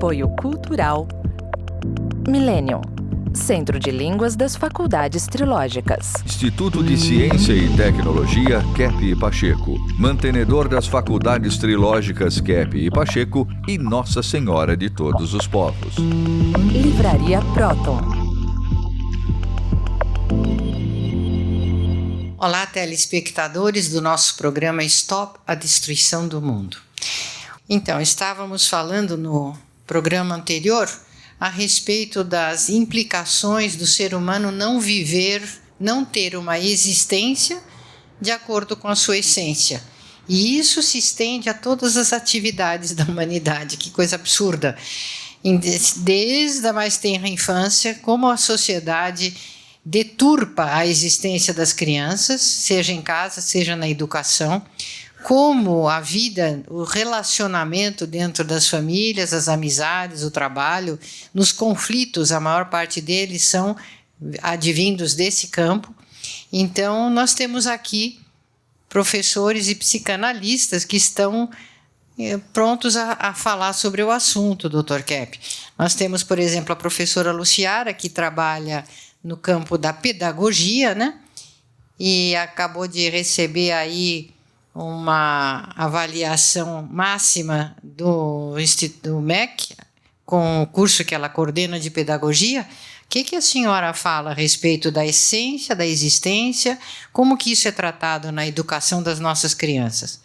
Apoio Cultural Millennium, Centro de Línguas das Faculdades Trilógicas. Instituto de Ciência e Tecnologia Kepp e Pacheco, mantenedor das Faculdades Trilógicas Kepp e Pacheco e Nossa Senhora de Todos os Povos. Livraria Próton. Olá, telespectadores do nosso programa Stop a Destruição do Mundo. Então, estávamos falando no programa anterior a respeito das implicações do ser humano não viver, não ter uma existência de acordo com a sua essência. E isso se estende a todas as atividades da humanidade. Que coisa absurda! Desde a mais tenra infância, como a sociedade deturpa a existência das crianças, seja em casa, seja na educação, como a vida, o relacionamento dentro das famílias, as amizades, o trabalho, nos conflitos, a maior parte deles são advindos desse campo. Então, nós temos aqui professores e psicanalistas que estão prontos a falar sobre o assunto, Dr. Kepp. Nós temos, por exemplo, a professora Luciara, que trabalha no campo da pedagogia, né? E acabou de receber aí uma avaliação máxima do Instituto MEC, com o curso que ela coordena de pedagogia. O que a senhora fala a respeito da essência, da existência, como que isso é tratado na educação das nossas crianças?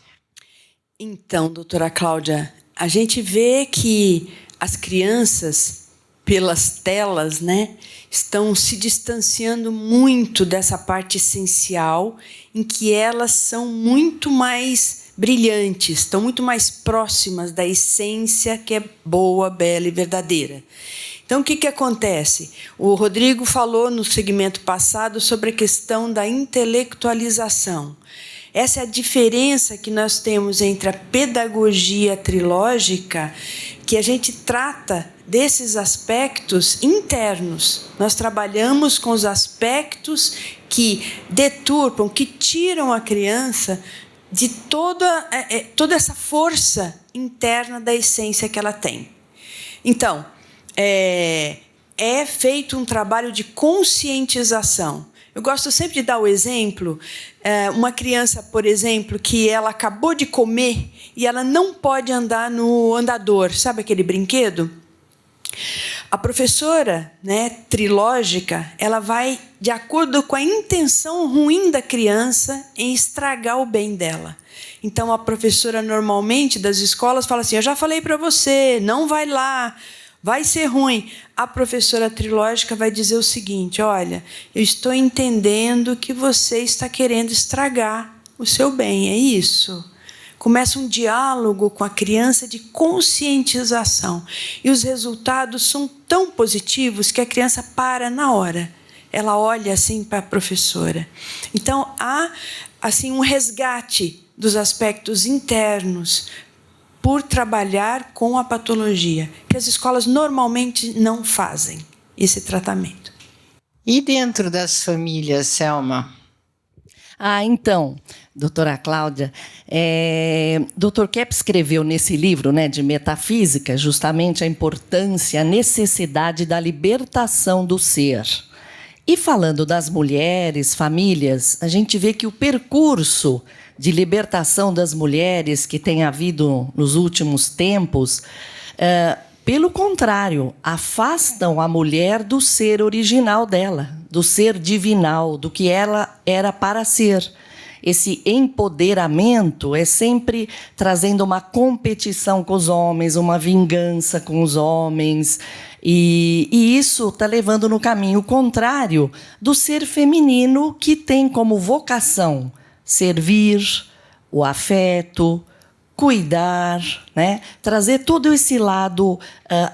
Então, doutora Cláudia, a gente vê que as crianças, pelas telas, né, estão se distanciando muito dessa parte essencial, em que elas são muito mais brilhantes, estão muito mais próximas da essência que é boa, bela e verdadeira. Então, o que acontece? O Rodrigo falou no segmento passado sobre a questão da intelectualização. Essa é a diferença que nós temos entre a pedagogia trilógica, que a gente trata desses aspectos internos. Nós trabalhamos com os aspectos que deturpam, que tiram a criança de toda essa força interna da essência que ela tem. Então, é feito um trabalho de conscientização. Eu gosto sempre de dar o exemplo, uma criança, por exemplo, que ela acabou de comer e ela não pode andar no andador, sabe aquele brinquedo? A professora, né, trilógica, ela vai de acordo com a intenção ruim da criança em estragar o bem dela. Então, a professora normalmente das escolas fala assim, eu já falei para você, não vai lá, vai ser ruim. A professora trilógica vai dizer o seguinte, olha, eu estou entendendo que você está querendo estragar o seu bem, é isso? Começa um diálogo com a criança de conscientização. E os resultados são tão positivos que a criança para na hora. Ela olha assim para a professora. Então, há assim, um resgate dos aspectos internos por trabalhar com a patologia, que as escolas normalmente não fazem esse tratamento. E dentro das famílias, Selma? Então, doutora Cláudia, Dr. Kepp escreveu nesse livro, né, de metafísica justamente a importância, a necessidade da libertação do ser. E falando das mulheres, famílias, a gente vê que o percurso de libertação das mulheres que tem havido nos últimos tempos, pelo contrário, afastam a mulher do ser original dela, do ser divinal, do que ela era para ser. Esse empoderamento é sempre trazendo uma competição com os homens, uma vingança com os homens, e isso está levando no caminho contrário do ser feminino, que tem como vocação servir, o afeto, cuidar, né? Trazer todo esse lado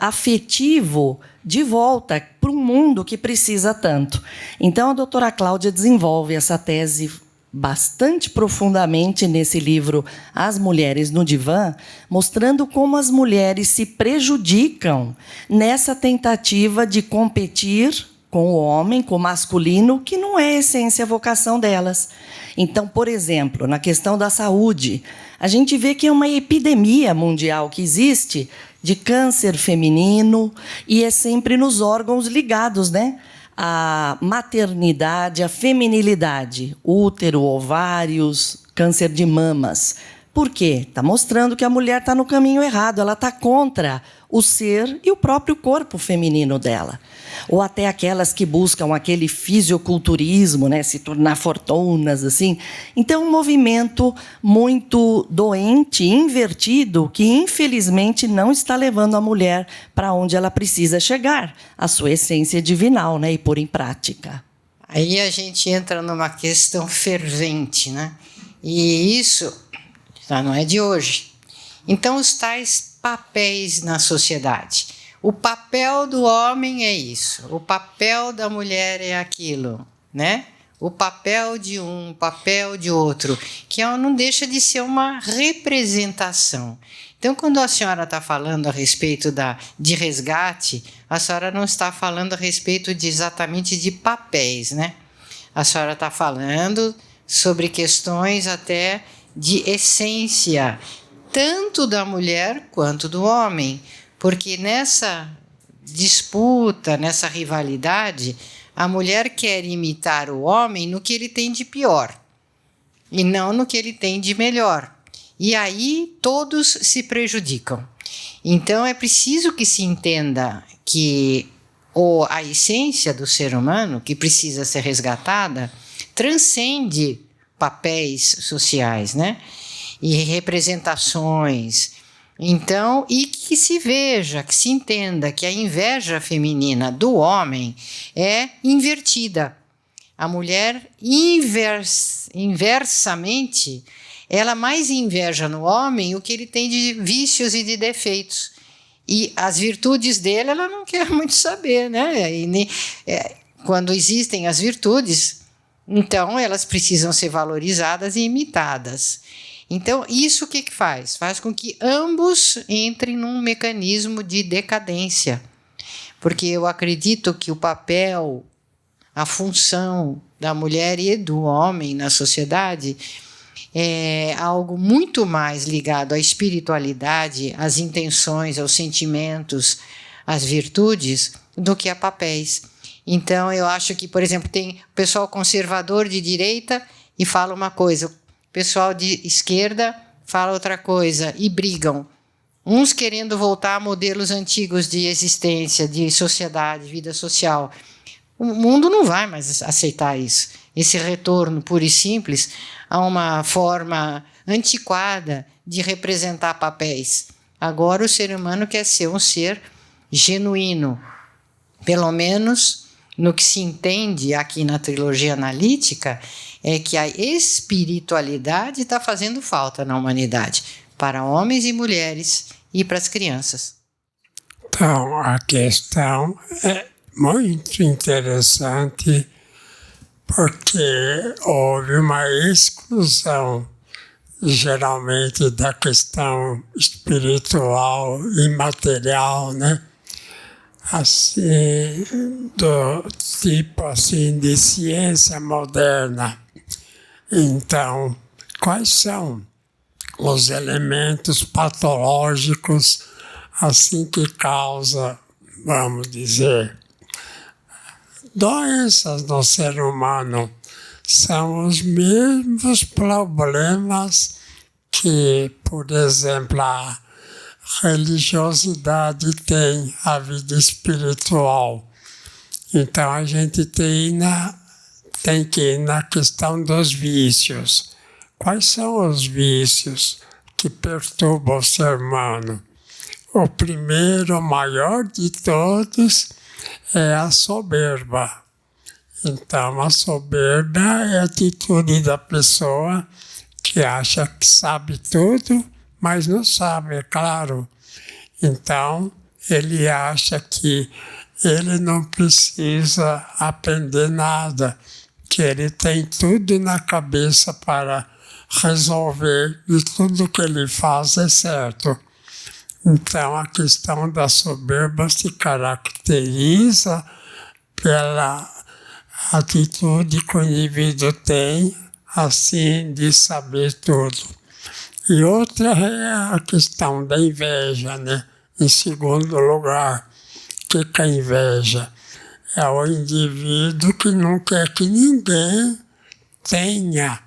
afetivo de volta para um mundo que precisa tanto. Então, a doutora Cláudia desenvolve essa tese bastante profundamente nesse livro As Mulheres no Divã, mostrando como as mulheres se prejudicam nessa tentativa de competir com o homem, com o masculino, que não é a essência, a vocação delas. Então, por exemplo, na questão da saúde, a gente vê que é uma epidemia mundial que existe de câncer feminino, e é sempre nos órgãos ligados, né? A maternidade, a feminilidade, útero, ovários, câncer de mamas. Por quê? Está mostrando que a mulher está no caminho errado, ela está contra o ser e o próprio corpo feminino dela. Ou até aquelas que buscam aquele fisiculturismo, né, se tornar fortonas, assim. Então, um movimento muito doente, invertido, que, infelizmente, não está levando a mulher para onde ela precisa chegar, a sua essência divinal, né, e pôr em prática. Aí a gente entra numa questão fervente, né? E isso não é de hoje. Então, os tais papéis na sociedade. O papel do homem é isso, o papel da mulher é aquilo, né? O papel de um, o papel de outro, que não deixa de ser uma representação. Então, quando a senhora está falando a respeito de resgate, a senhora não está falando a respeito exatamente de papéis, né? A senhora está falando sobre questões até de essência, tanto da mulher quanto do homem, porque nessa disputa, nessa rivalidade, a mulher quer imitar o homem no que ele tem de pior e não no que ele tem de melhor. E aí todos se prejudicam. Então é preciso que se entenda que a essência do ser humano, que precisa ser resgatada, transcende papéis sociais, né? E representações. Então, e que se veja, que se entenda que a inveja feminina do homem é invertida. A mulher, inversamente, ela mais inveja no homem o que ele tem de vícios e de defeitos. E as virtudes dele, ela não quer muito saber, né? Quando existem as virtudes, então elas precisam ser valorizadas e imitadas. Então, isso o que faz? Faz com que ambos entrem num mecanismo de decadência. Porque eu acredito que o papel, a função da mulher e do homem na sociedade é algo muito mais ligado à espiritualidade, às intenções, aos sentimentos, às virtudes, do que a papéis. Então, eu acho que, por exemplo, tem o pessoal conservador de direita e fala uma coisa, o pessoal de esquerda fala outra coisa e brigam. Uns querendo voltar a modelos antigos de existência, de sociedade, vida social. O mundo não vai mais aceitar isso. Esse retorno puro e simples a uma forma antiquada de representar papéis. Agora o ser humano quer ser um ser genuíno. Pelo menos no que se entende aqui na trilogia analítica, é que a espiritualidade está fazendo falta na humanidade, para homens e mulheres e para as crianças. Então, a questão é muito interessante, porque houve uma exclusão, geralmente, da questão espiritual e material, né? Assim, do tipo assim, de ciência moderna. Então, quais são os elementos patológicos assim que causam, vamos dizer, doenças no ser humano? São os mesmos problemas que, por exemplo, a religiosidade tem, a vida espiritual. Então a gente tem que ir na questão dos vícios. Quais são os vícios que perturbam o ser humano? O primeiro, o maior de todos, é a soberba. Então a soberba é a atitude da pessoa que acha que sabe tudo, mas não sabe, é claro. Então, ele acha que ele não precisa aprender nada, que ele tem tudo na cabeça para resolver e tudo que ele faz é certo. Então, a questão da soberba se caracteriza pela atitude que o indivíduo tem, assim, de saber tudo. E outra é a questão da inveja, né? Em segundo lugar, o que é inveja? É o indivíduo que não quer que ninguém tenha,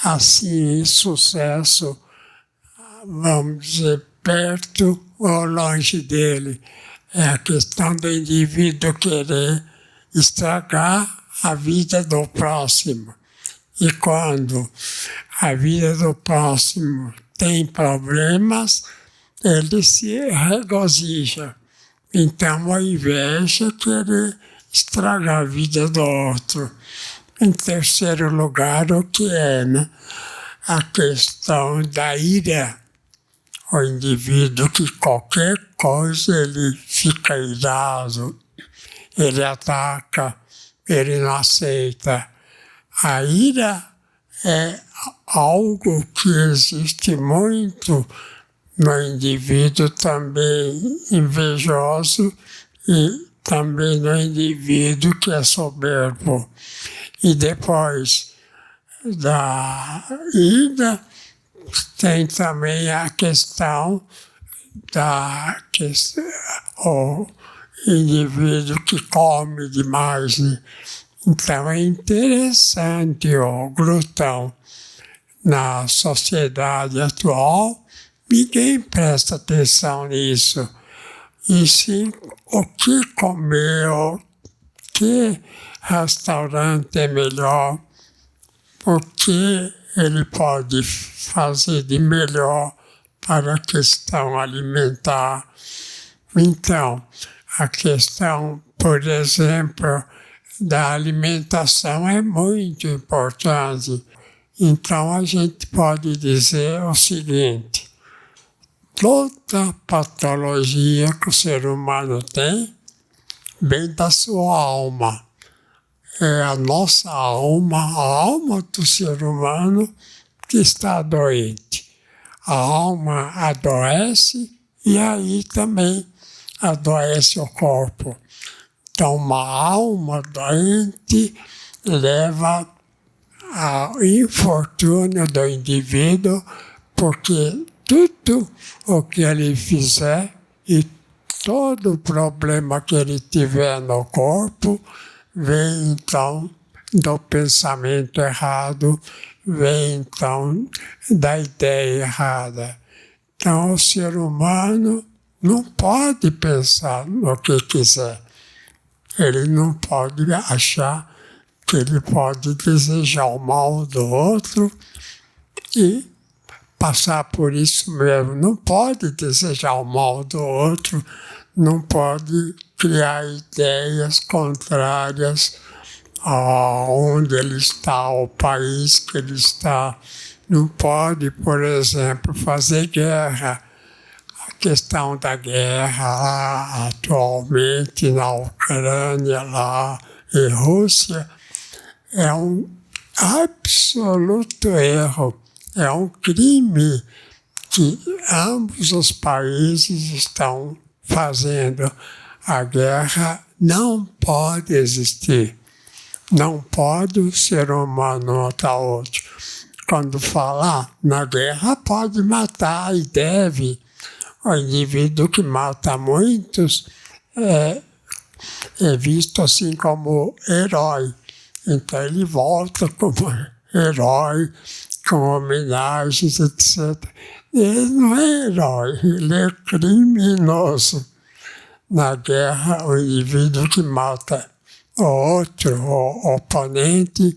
assim, sucesso, vamos dizer, perto ou longe dele. É a questão do indivíduo querer estragar a vida do próximo. E quando a vida do próximo tem problemas, ele se regozija. Então, a inveja é querer estragar a vida do outro. Em terceiro lugar, o que é, né? A questão da ira. O indivíduo que qualquer coisa ele fica irado, ele ataca, ele não aceita. A ira é algo que existe muito no indivíduo também invejoso e também no indivíduo que é soberbo. E depois da ira, tem também a questão o indivíduo que come demais. Né? Então é interessante o glutão. Na sociedade atual, ninguém presta atenção nisso. E sim, o que comer, o que restaurante é melhor, o que ele pode fazer de melhor para a questão alimentar. Então, a questão, por exemplo, da alimentação é muito importante. Então, a gente pode dizer o seguinte: toda patologia que o ser humano tem vem da sua alma. É a nossa alma, a alma do ser humano que está doente. A alma adoece e aí também adoece o corpo. Então, uma alma doente leva ao infortúnio do indivíduo, porque tudo o que ele fizer e todo o problema que ele tiver no corpo vem então do pensamento errado, vem então da ideia errada. Então o ser humano não pode pensar no que quiser. Ele não pode achar que ele pode desejar o mal do outro e passar por isso mesmo. Não pode desejar o mal do outro, não pode criar ideias contrárias aonde ele está, ao país que ele está. Não pode, por exemplo, fazer guerra. A questão da guerra lá, atualmente na Ucrânia lá, e Rússia, é um absoluto erro. É um crime que ambos os países estão fazendo. A guerra não pode existir. Não pode o ser humano matar outro. Quando falar na guerra, pode matar e deve. O indivíduo que mata muitos é visto assim como herói. Então ele volta como herói, com homenagens, etc. Ele não é herói, ele é criminoso. Na guerra, o indivíduo que mata o outro, o oponente,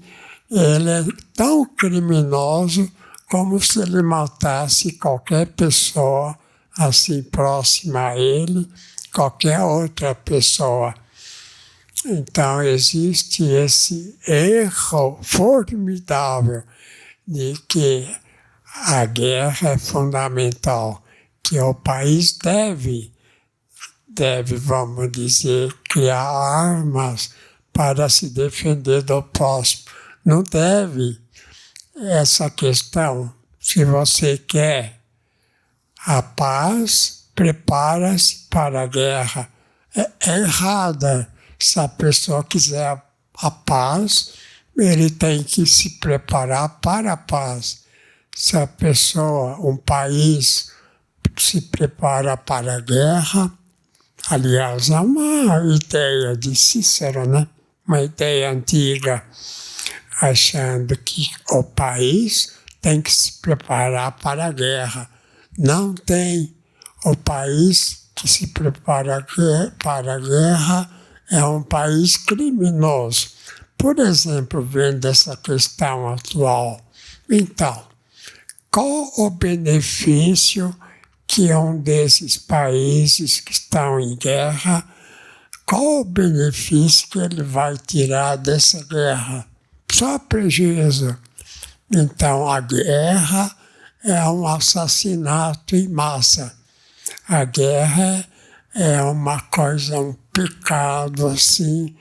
ele é tão criminoso como se ele matasse qualquer pessoa assim próxima a ele, qualquer outra pessoa. Então existe esse erro formidável de que a guerra é fundamental, que o país deve, vamos dizer, criar armas para se defender do próximo. Não deve. Essa questão, se você quer a paz, prepara-se para a guerra. É errada. Se a pessoa quiser a paz, ele tem que se preparar para a paz. Se a pessoa, um país, se prepara para a guerra. Aliás, é uma ideia de Cícero, né? Uma ideia antiga, achando que o país tem que se preparar para a guerra. Não tem. O país que se prepara para a guerra é um país criminoso. Por exemplo, vendo essa questão atual. Então, qual o benefício que um desses países que estão em guerra, qual o benefício que ele vai tirar dessa guerra? Só prejuízo. Então, a guerra é um assassinato em massa. A guerra é uma coisa, um pecado assim,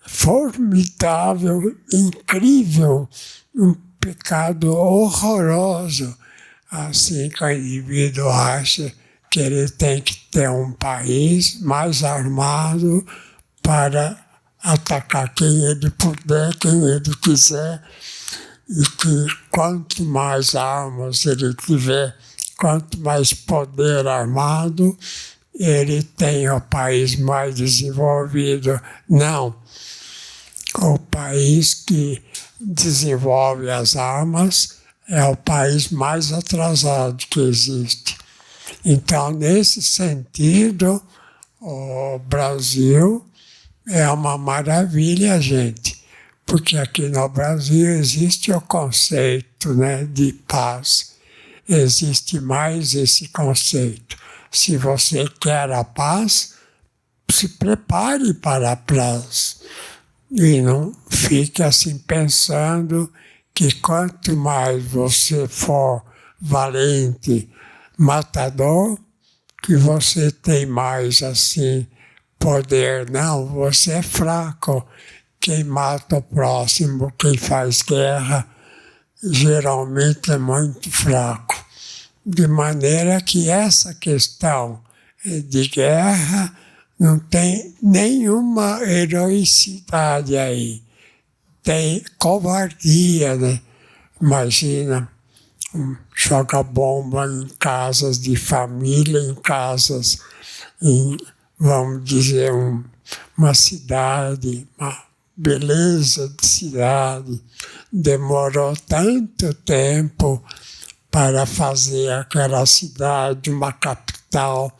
formidável, incrível, um pecado horroroso. Assim que o indivíduo acha que ele tem que ter um país mais armado para atacar quem ele puder, quem ele quiser, e que quanto mais armas ele tiver, quanto mais poder armado, ele tem o país mais desenvolvido. Não. O país que desenvolve as armas é o país mais atrasado que existe. Então, nesse sentido, o Brasil é uma maravilha, gente, porque aqui no Brasil existe o conceito, né, de paz. Existe mais esse conceito. Se você quer a paz, se prepare para a paz. E não fique assim pensando que quanto mais você for valente, matador, que você tem mais assim poder. Não, você é fraco. Quem mata o próximo, quem faz guerra, geralmente é muito fraco. De maneira que essa questão de guerra não tem nenhuma heroicidade aí. Tem covardia, né? Imagina, joga bomba em casas de família, em casas, em, vamos dizer, uma cidade, uma beleza de cidade. Demorou tanto tempo para fazer aquela cidade uma capital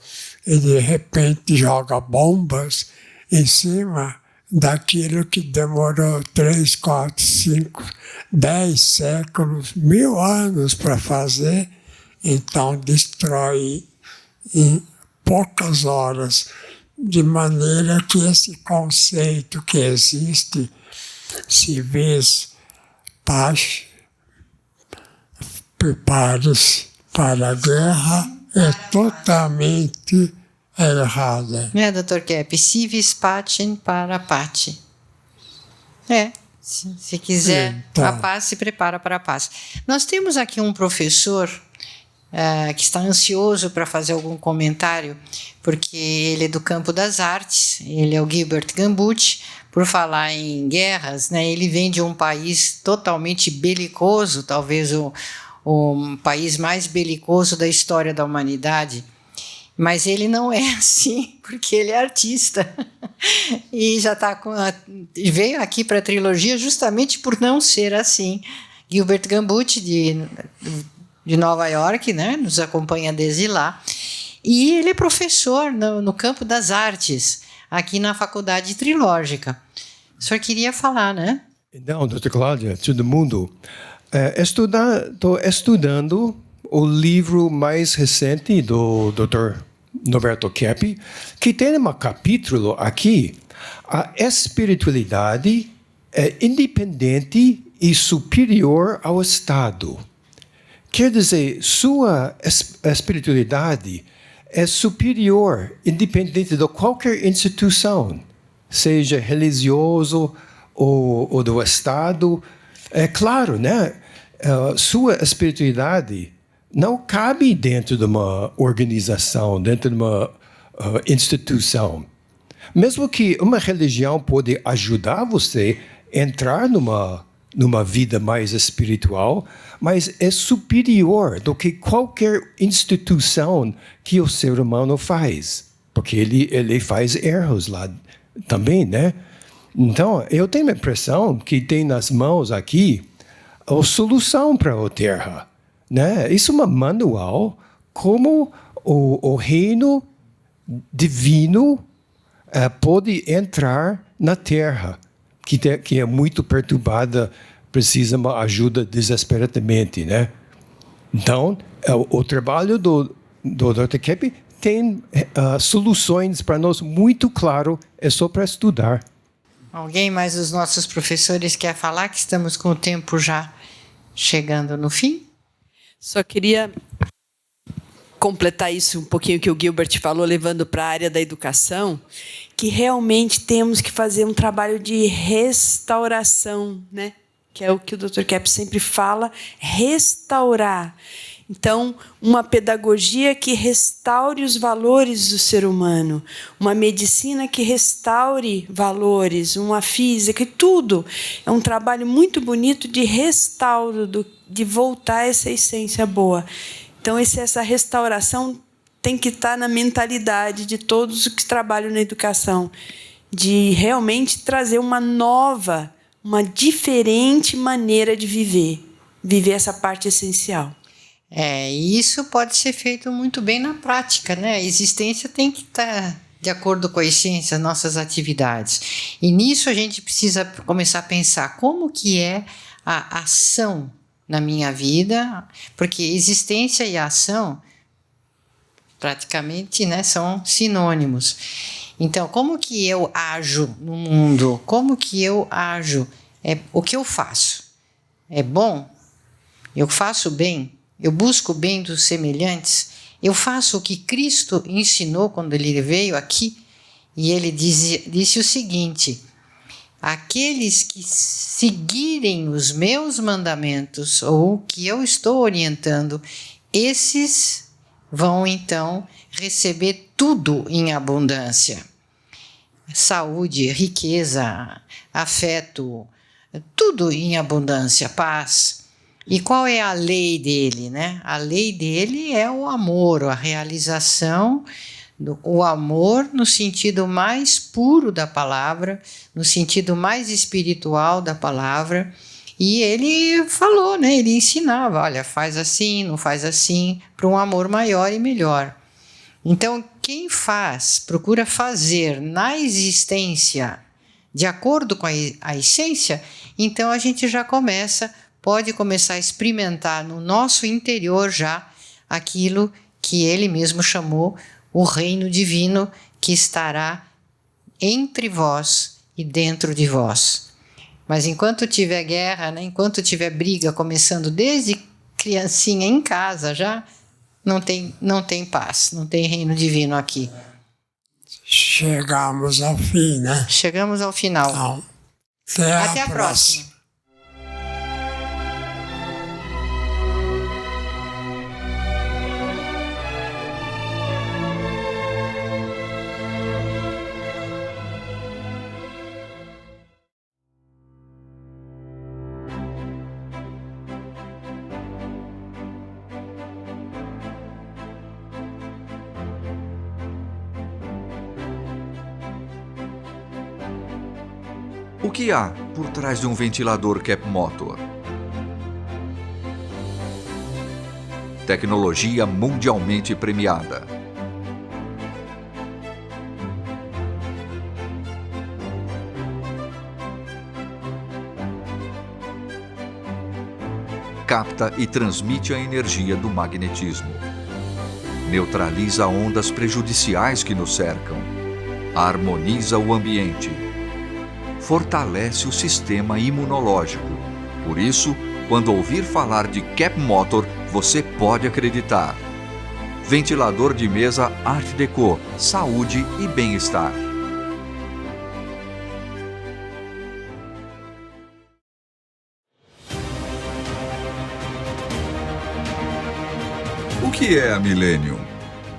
e de repente joga bombas em cima daquilo que demorou 3, 4, 5, 10 séculos, 1000 anos para fazer, então destrói em poucas horas, de maneira que esse conceito que existe, civis, paz, prepare-se para a guerra, é totalmente errada. Não é, Dr. Kepp? Civis pacem para pacem. Se quiser então, a paz, se prepara para a paz. Nós temos aqui um professor que está ansioso para fazer algum comentário, porque ele é do campo das artes, ele é o Gilbert Gambucci. Por falar em guerras, né, ele vem de um país totalmente belicoso, talvez o país mais belicoso da história da humanidade. Mas ele não é assim, porque ele é artista. E já veio aqui para a trilogia justamente por não ser assim. Gilbert Gambucci, de Nova York, né, nos acompanha desde lá. E ele é professor no campo das artes, aqui na Faculdade Trilógica. O senhor queria falar, né? Então, doutora Cláudia, todo mundo... Estou estudando o livro mais recente do Dr. Norberto Kepp, que tem um capítulo aqui, a espiritualidade é independente e superior ao Estado. Quer dizer, sua espiritualidade é superior, independente de qualquer instituição, seja religioso ou do Estado. É claro, né? Sua espiritualidade não cabe dentro de uma organização, dentro de uma instituição. Mesmo que uma religião pode ajudar você a entrar numa numa vida mais espiritual, mas é superior do que qualquer instituição que o ser humano faz, porque ele faz erros lá também, né? Então, eu tenho a impressão que tem nas mãos aqui a solução para a Terra, né? Isso é um manual como o reino divino pode entrar na Terra, que é muito perturbada, precisa de uma ajuda desesperadamente, né? Então, o trabalho do Dr. Keppe tem soluções para nós muito claro, é só para estudar. Alguém mais dos nossos professores quer falar, que estamos com o tempo já chegando no fim? Só queria completar isso um pouquinho que o Gilbert falou, levando para a área da educação, que realmente temos que fazer um trabalho de restauração, né? Que é o que o Dr. Keppe sempre fala, restaurar. Então, uma pedagogia que restaure os valores do ser humano, uma medicina que restaure valores, uma física e tudo. É um trabalho muito bonito de restauro, de voltar a essa essência boa. Então, essa restauração tem que estar na mentalidade de todos que trabalham na educação, de realmente trazer uma nova, uma diferente maneira de viver essa parte essencial. E isso pode ser feito muito bem na prática, né? A existência tem que estar de acordo com a essência das nossas atividades. E nisso a gente precisa começar a pensar como que é a ação na minha vida, porque existência e ação praticamente, né, são sinônimos. Então, como que eu ajo no mundo? Como que eu ajo? O que eu faço? É bom? Eu faço bem? Eu busco o bem dos semelhantes? Eu faço o que Cristo ensinou quando ele veio aqui? E ele disse o seguinte: aqueles que seguirem os meus mandamentos, ou o que eu estou orientando, esses vão então receber tudo em abundância. Saúde, riqueza, afeto, tudo em abundância, paz. E qual é a lei dele, né? A lei dele é o amor, a realização, o amor no sentido mais puro da palavra, no sentido mais espiritual da palavra. E ele falou, né? Ele ensinava, olha, faz assim, não faz assim, para um amor maior e melhor. Então, quem procura fazer na existência de acordo com a essência, então a gente já pode começar a experimentar no nosso interior já aquilo que ele mesmo chamou o reino divino, que estará entre vós e dentro de vós. Mas enquanto tiver guerra, né, enquanto tiver briga, começando desde criancinha em casa já, não tem paz, não tem reino divino aqui. Chegamos ao fim, né? Chegamos ao final. Então, até a próxima. O que há por trás de um ventilador Keppe Motor? Tecnologia mundialmente premiada. Capta e transmite a energia do magnetismo. Neutraliza ondas prejudiciais que nos cercam. Harmoniza o ambiente. Fortalece o sistema imunológico. Por isso, quando ouvir falar de Keppe Motor, você pode acreditar. Ventilador de mesa Art Deco, saúde e bem-estar. O que é a Millennium?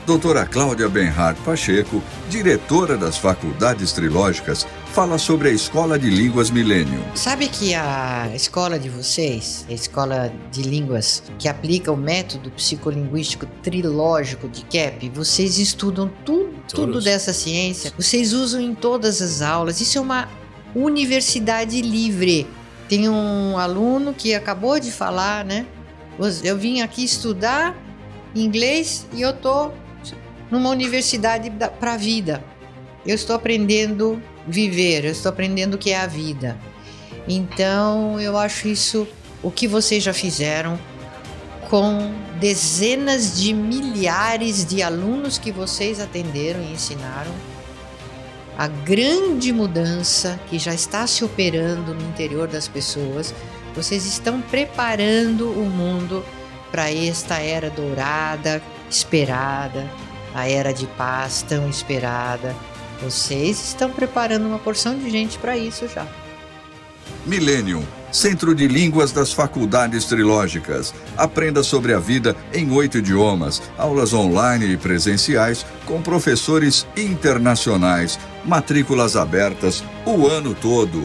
Doutora Cláudia Benhart Pacheco, diretora das Faculdades Trilógicas, fala sobre a Escola de Línguas Millennium. Sabe que a escola de vocês, a escola de línguas que aplica o método psicolinguístico trilógico de Kep, vocês estudam tudo dessa ciência, vocês usam em todas as aulas. Isso é uma universidade livre. Tem um aluno que acabou de falar, né? Eu vim aqui estudar inglês e eu tô numa universidade para a vida. Eu estou aprendendo a viver, eu estou aprendendo o que é a vida. Então, eu acho isso o que vocês já fizeram com dezenas de milhares de alunos que vocês atenderam e ensinaram. A grande mudança que já está se operando no interior das pessoas. Vocês estão preparando o mundo para esta era dourada, esperada, a era de paz tão esperada. Vocês estão preparando uma porção de gente para isso já. Millennium, Centro de Línguas das Faculdades Trilógicas. Aprenda sobre a vida em 8 idiomas, aulas online e presenciais com professores internacionais, matrículas abertas o ano todo.